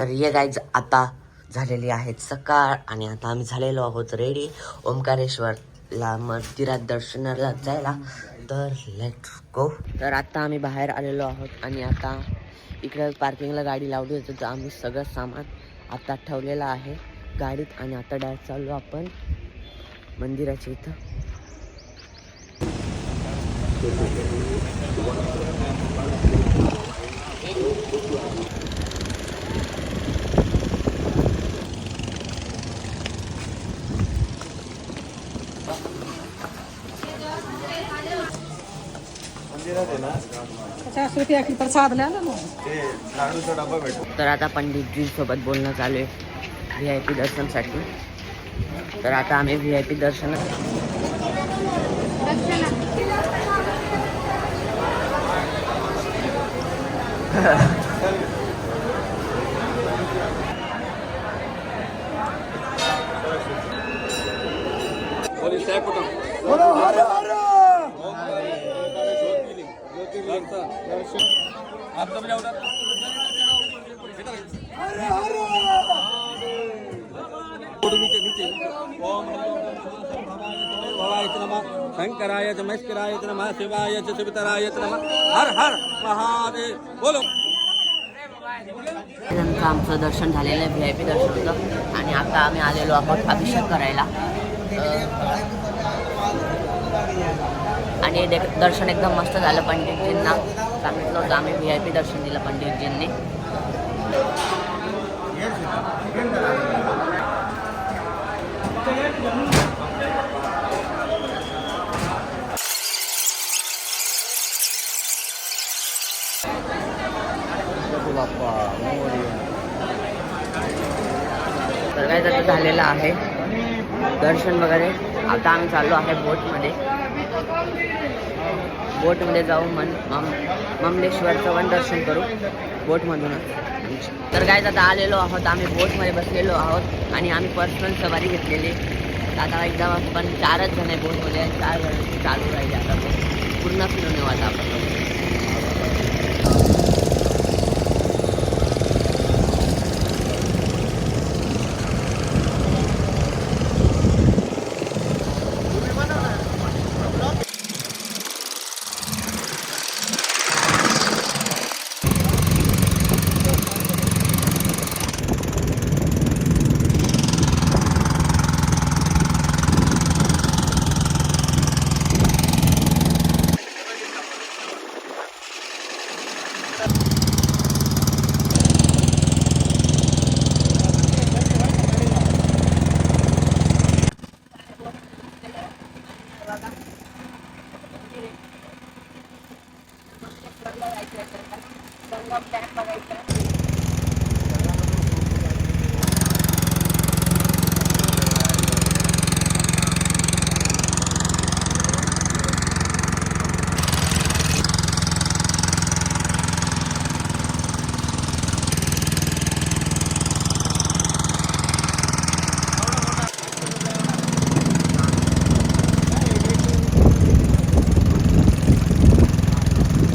तर ये गाईज आता झालेली आहेत सकाळ आणि आता आम्ही झालेलो आहोत रेडी ओंकारेश्वरला मंदिरात दर्शनाला जायला. तर लेट्स गो. तर आता आम्ही बाहेर आलेलो आहोत आणि आता इकडे पार्किंगला गाडी लावली होती. तर आम्ही सगळं सामान आता ठेवलेलं आहे गाडीत आणि आता डायरेक्ट चाललो आपण मंदिराच्या इथं. ₹50 की प्रसाद ले लो. तर आता पंडितजी सोबत बोलणं चालू आहे VIP दर्शनसाठी. तर आता आम्ही VIP दर्शन शंकराय च मस्कराय च नमः शिवाय च शिवतराय च नमः हर हर महादेव बोलो. आमचं दर्शन झालेलं आहे VIP दर्शन होतं आणि आता आम्ही आलेलो आहोत अभिषेक करायला. आणि दर्शन एकदम मस्त झालं. पंडितजींना सांगितलं होतं आम्ही VIP दर्शन दिलं पंडितजींनी. तर काय त्याचं झालेलं आहे दर्शन वगैरे. आता आम्ही चाललो आहे बोटमध्ये जाऊ ममलेश्वरचं पण दर्शन करू बोटमधूनच. तर काय आता आलेलो आहोत आम्ही बोटमध्ये बसलेलो आहोत आणि आम्ही पर्सनल सवारी घेतलेली. आता एकदम आपण 4च जण आहे बोटमध्ये. 4 जण चालू राहिले. आता पूर्ण फिरून येऊ आता आपण.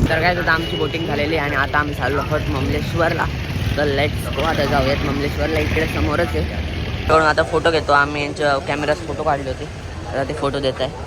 तर काय आता आमची बोटिंग झालेली आहे आणि आता आम्ही चाललो आहोत ममलेश्वरला. तर लेट्स गो. आता जाऊयात ममलेश्वरला. इकडे समोरच आहे. तर आता फोटो घेतो आम्ही. यांच्या कॅमेरात फोटो काढले होते. आता ते फोटो देत आहे.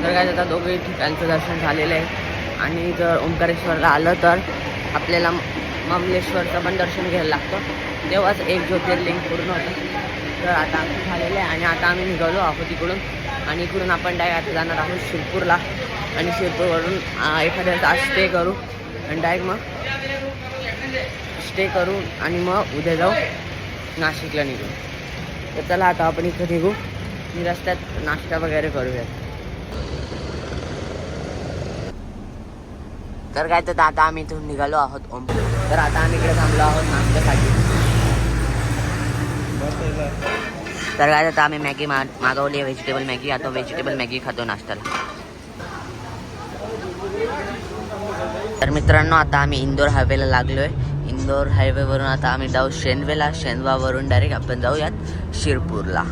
तर काय आता दोघे ठिकाणचं दर्शन झालेलं आहे आणि जर ओंकारेश्वरला आलं तर आपल्याला ममलेश्वरचं पण दर्शन घ्यायला लागतं. तेव्हाच एक ज्योतिर्लिंग पूर्ण होतं. तर आता आमचं झालेलं आहे आणि आता आम्ही निघालो आहोत इकडून. आणि इकडून आपण डायरेक्ट आता जाणार आहोत शिरपूरला. आणि शिरपूरवरून एखाद्या तास स्टे करू आणि डायरेक्ट मग स्टे करू आणि मग उद्या जाऊ नाशिकला निघू. तर चला आता आपण इथं निघू. मी रस्त्यात नाश्ता वगैरे करूयात. तर काय तर आता आम्ही इथून निघालो आहोत तर आता आम्ही इकडे थांबलो आहोत नाश्त्यासाठी. तर काय आता आम्ही मॅगी मागवली आहे व्हेजिटेबल मॅगी. आता व्हेजिटेबल मॅगी खातो नाश्त्याला. तर मित्रांनो आता आम्ही इंदोर हायवेला लागलोय. इंदोर हायवेवरून आता आम्ही जाऊ शेंदवेला. शेंदवावरून डायरेक्ट आपण जाऊयात शिरपूरला.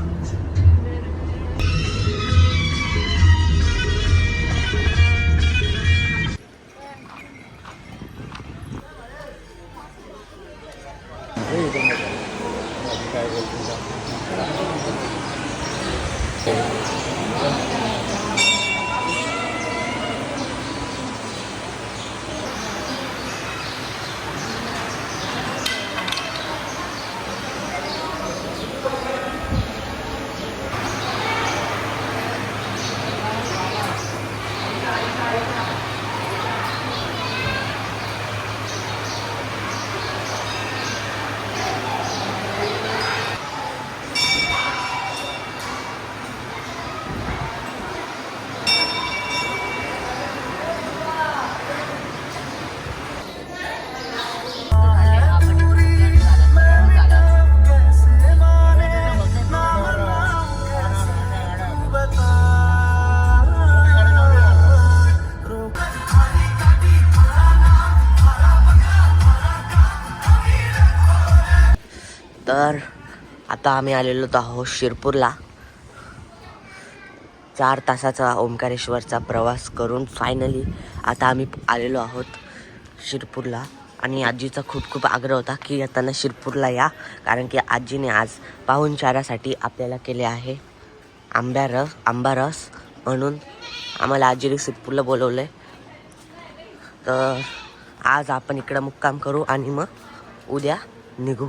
तर आता आम्ही आलेलो आहोत शिरपूरला. 4 तासाचा ओंकारेश्वरचा प्रवास करून फायनली आता आम्ही आलेलो आहोत शिरपूरला. आणि आजीचा खूप खूप आग्रह होता की येताना शिरपूरला या, कारण की आजीने आज पाहुणचारासाठी आपल्याला केले आहे आंबा रस म्हणून आम्हाला आजीने शिरपूरला बोलवलं. तर आज आपण इकडं मुक्काम करू आणि मग उद्या निघू.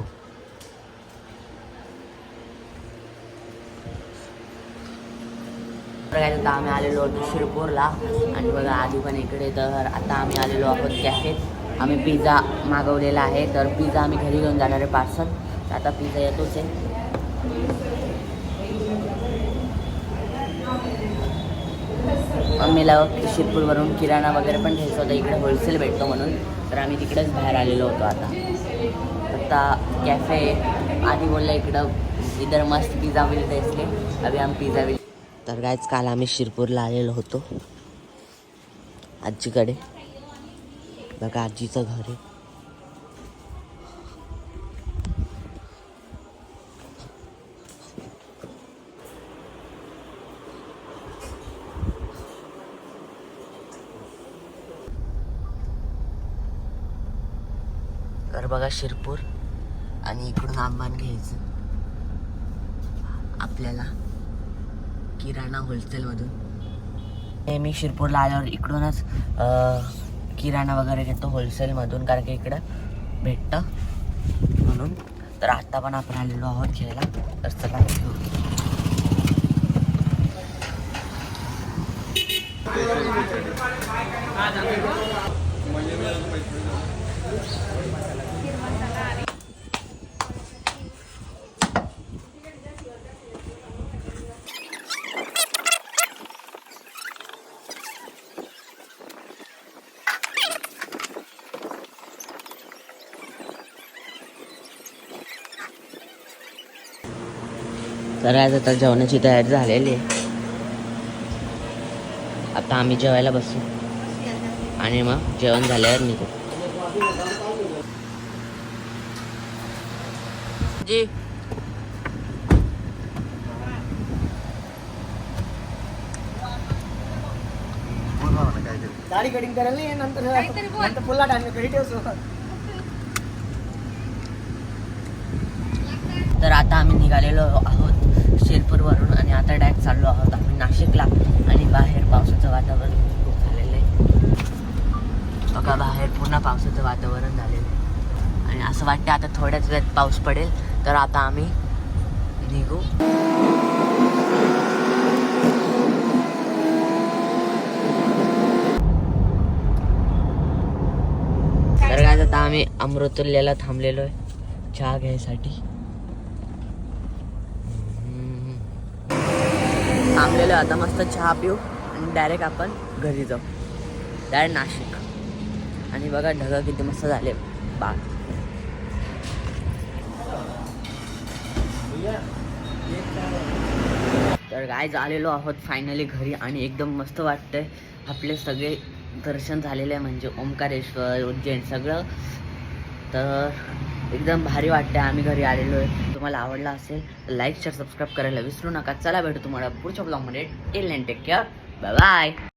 आता आम्ही आलेलो होतो शिरपूरला आणि बघा आधी पण इकडे. तर आता आम्ही आलेलो आहोत कॅफेत. आम्ही पिझ्झा मागवलेला आहे. तर पिझ्झा आम्ही घरी घेऊन जाणार आहे पार्सल. आता पिझ्झा येतोच आहे. मम्मीला शिरपूरवरून किराणा वगैरे पण घ्यायचा होता. इकडे होलसेल भेटतो म्हणून. तर आम्ही तिकडेच बाहेर आलेलो होतो. आता कॅफे आधी बोलला इधर मस्त पिझ्झा मिळते इसलिए अभी हम पिझ्झा मिल. तर गायच काल आम्ही शिरपूरला आलेलो होतो आजीकडे. बघा आजीचं घर आहे. तर बघा शिरपूर आणि इकडून आंबान घ्यायचं आपल्याला किराणा होलसेलमधून. मी शिरपूरला आल्यावर इकडूनच किराणा वगैरे घेतो होलसेलमधून, कारण की इकडं भेटतं म्हणून. तर आत्ता पण आपण आलेलो आहोत घ्यायला. तर चला घेऊ. तर आज आता जेवणाची तयारी झालेली आहे. आता आम्ही जेवायला बसू आणि मग जेवण झाल्यावर निघू. जी दाढी कटिंग करायला नाही नंतर पुन्हा टाइम घरी ठेवतो. तर आता आम्ही निघालेलो आहोत शिरपूरवरून आणि आता डायरेक्ट चाललो आहोत आम्ही नाशिकला. आणि बाहेर पावसाचं वातावरण खूप झालेलं आहे. बघा बाहेर पुन्हा पावसाचं वातावरण झालेलं आहे आणि असं वाटतं आता थोड्याच वेळात पाऊस पडेल. तर आता आम्ही निघू. तर काय आता आम्ही अमृतुल्यला थांबलेलो आहे चहा घ्यायसाठी. थांबलेलो आता मस्त चहा पिऊ आणि डायरेक्ट आपण घरी जाऊ. डायरेक्ट नाशिक. आणि बघा ढग किती मस्त झाले बाळ. तर काय आलेलो आहोत फायनली घरी आणि एकदम मस्त वाटतंय. आपले सगळे दर्शन झालेलं आहे म्हणजे ओंकारेश्वर उज्जैन सगळं. तर एकदम भारी वाटतं. आम्ही घरी आलेलो आहे. तुम्हाला आवडला असेल तर लाईक शेअर सबस्क्राईब करायला विसरू नका. चला भेटू तुम्हाला पुढच्या ब्लॉगमध्ये. Take care. Bye bye.